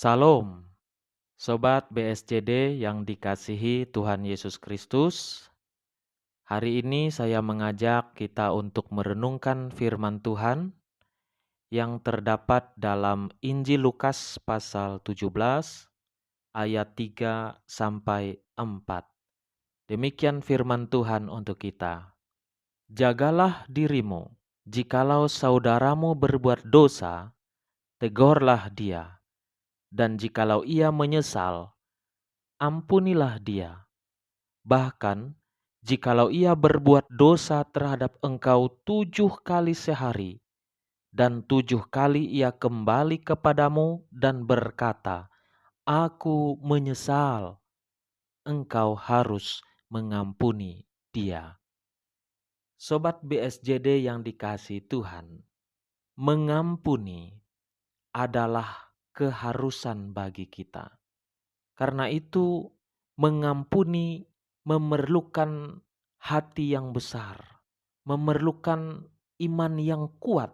Salam, Sobat BSJD yang dikasihi Tuhan Yesus Kristus. Hari ini saya mengajak kita untuk merenungkan firman Tuhan yang terdapat dalam Injil Lukas pasal 17 ayat 3 sampai 4. Demikian firman Tuhan untuk kita. Jagalah dirimu, jikalau saudaramu berbuat dosa, tegurlah dia, dan jikalau ia menyesal, ampunilah dia. Bahkan, jikalau ia berbuat dosa terhadap engkau 7 kali sehari, dan 7 kali ia kembali kepadamu dan berkata, "Aku menyesal," engkau harus mengampuni dia. Sobat BSJD yang dikasihi Tuhan, mengampuni adalah keharusan bagi kita. Karena itu, mengampuni memerlukan hati yang besar, memerlukan iman yang kuat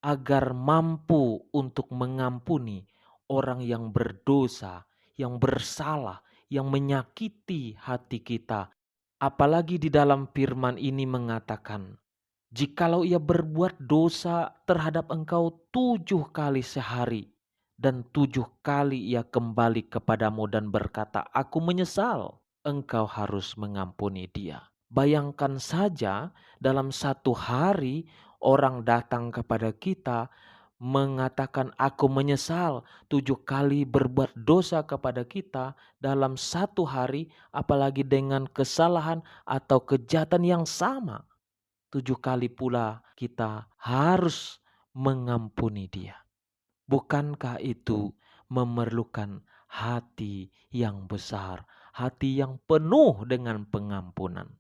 agar mampu untuk mengampuni orang yang berdosa, yang bersalah, yang menyakiti hati kita. Apalagi di dalam firman ini mengatakan, jikalau ia berbuat dosa terhadap engkau 7 kali sehari, dan 7 kali ia kembali kepadamu dan berkata, "Aku menyesal," engkau harus mengampuni dia. Bayangkan saja dalam satu hari orang datang kepada kita mengatakan, "Aku menyesal," 7 kali berbuat dosa kepada kita dalam satu hari, apalagi dengan kesalahan atau kejahatan yang sama. 7 kali pula kita harus mengampuni dia. Bukankah itu memerlukan hati yang besar, hati yang penuh dengan pengampunan?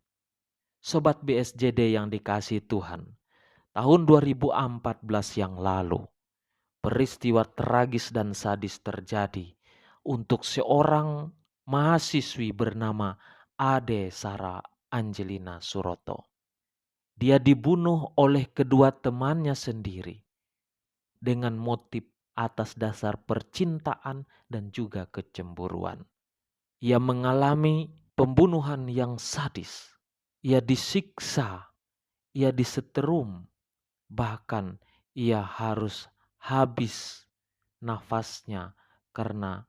Sobat BSJD yang dikasihi Tuhan, tahun 2014 yang lalu, peristiwa tragis dan sadis terjadi untuk seorang mahasiswi bernama Ade Sara Angelina Suroto. Dia dibunuh oleh kedua temannya sendiri dengan motif atas dasar percintaan dan juga kecemburuan. Ia mengalami pembunuhan yang sadis. Ia disiksa, ia disetrum, bahkan ia harus habis nafasnya karena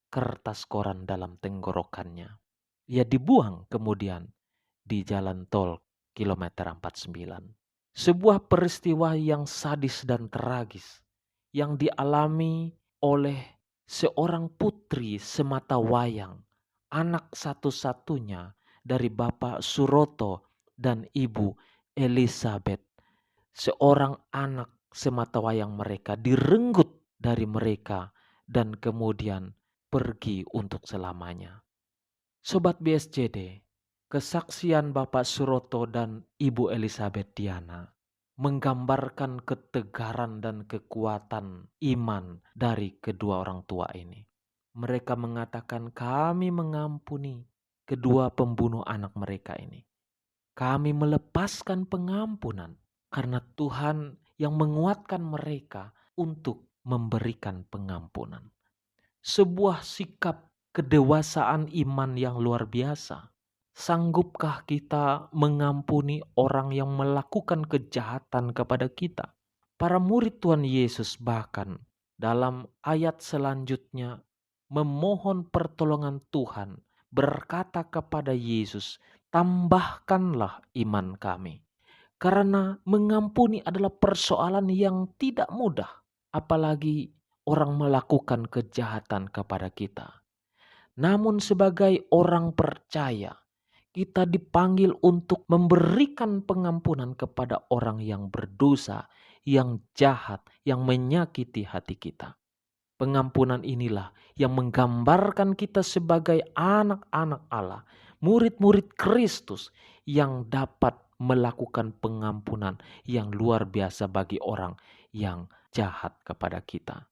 kertas koran dalam tenggorokannya. Ia dibuang kemudian di jalan tol kilometer 49. Sebuah peristiwa yang sadis dan tragis yang dialami oleh seorang putri sematawayang, anak satu-satunya dari Bapak Suroto dan Ibu Elizabeth. Seorang anak sematawayang mereka direnggut dari mereka dan kemudian pergi untuk selamanya. Sobat BSJD, kesaksian Bapak Suroto dan Ibu Elizabeth Diana menggambarkan ketegaran dan kekuatan iman dari kedua orang tua ini. Mereka mengatakan, "Kami mengampuni kedua pembunuh anak mereka ini. Kami melepaskan pengampunan karena Tuhan yang menguatkan mereka untuk memberikan pengampunan." Sebuah sikap kedewasaan iman yang luar biasa. Sanggupkah kita mengampuni orang yang melakukan kejahatan kepada kita? Para murid Tuhan Yesus bahkan dalam ayat selanjutnya memohon pertolongan Tuhan, berkata kepada Yesus, "Tambahkanlah iman kami." Karena mengampuni adalah persoalan yang tidak mudah, apalagi orang melakukan kejahatan kepada kita. Namun sebagai orang percaya, kita dipanggil untuk memberikan pengampunan kepada orang yang berdosa, yang jahat, yang menyakiti hati kita. Pengampunan inilah yang menggambarkan kita sebagai anak-anak Allah, murid-murid Kristus yang dapat melakukan pengampunan yang luar biasa bagi orang yang jahat kepada kita.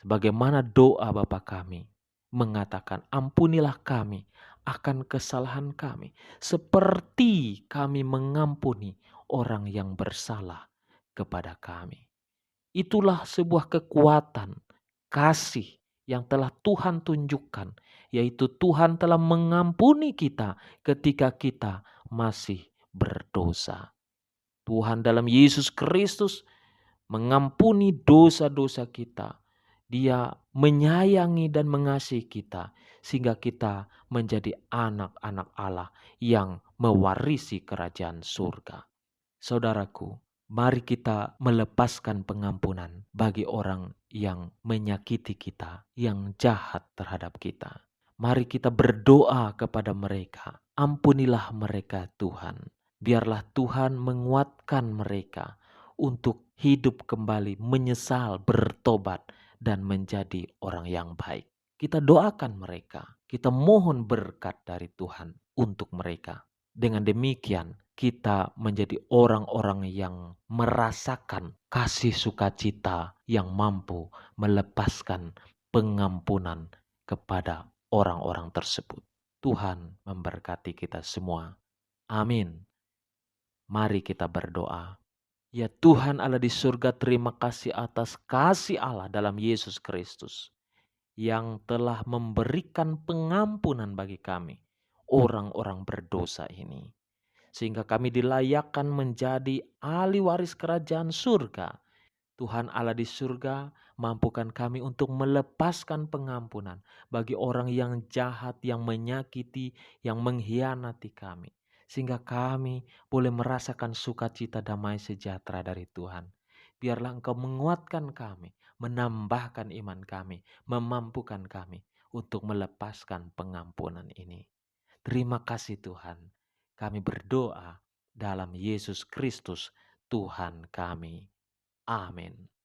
Sebagaimana doa Bapa kami mengatakan, "Ampunilah kami akan kesalahan kami, seperti kami mengampuni orang yang bersalah kepada kami." Itulah sebuah kekuatan kasih yang telah Tuhan tunjukkan, yaitu Tuhan telah mengampuni kita ketika kita masih berdosa. Tuhan dalam Yesus Kristus mengampuni dosa-dosa kita. Dia menyayangi dan mengasihi kita sehingga kita menjadi anak-anak Allah yang mewarisi kerajaan surga. Saudaraku, mari kita melepaskan pengampunan bagi orang yang menyakiti kita, yang jahat terhadap kita. Mari kita berdoa kepada mereka. Ampunilah mereka Tuhan. Biarlah Tuhan menguatkan mereka untuk hidup kembali, menyesal, bertobat, dan menjadi orang yang baik. Kita doakan mereka. Kita mohon berkat dari Tuhan untuk mereka. Dengan demikian, kita menjadi orang-orang yang merasakan kasih sukacita yang mampu melepaskan pengampunan kepada orang-orang tersebut. Tuhan memberkati kita semua. Amin. Mari kita berdoa. Ya Tuhan Allah di surga, terima kasih atas kasih Allah dalam Yesus Kristus yang telah memberikan pengampunan bagi kami, orang-orang berdosa ini. Sehingga kami dilayakkan menjadi ahli waris kerajaan surga. Tuhan Allah di surga, mampukan kami untuk melepaskan pengampunan bagi orang yang jahat, yang menyakiti, yang mengkhianati kami. Sehingga kami boleh merasakan sukacita damai sejahtera dari Tuhan. Biarlah Engkau menguatkan kami, menambahkan iman kami, memampukan kami untuk melepaskan pengampunan ini. Terima kasih Tuhan. Kami berdoa dalam Yesus Kristus Tuhan kami. Amin.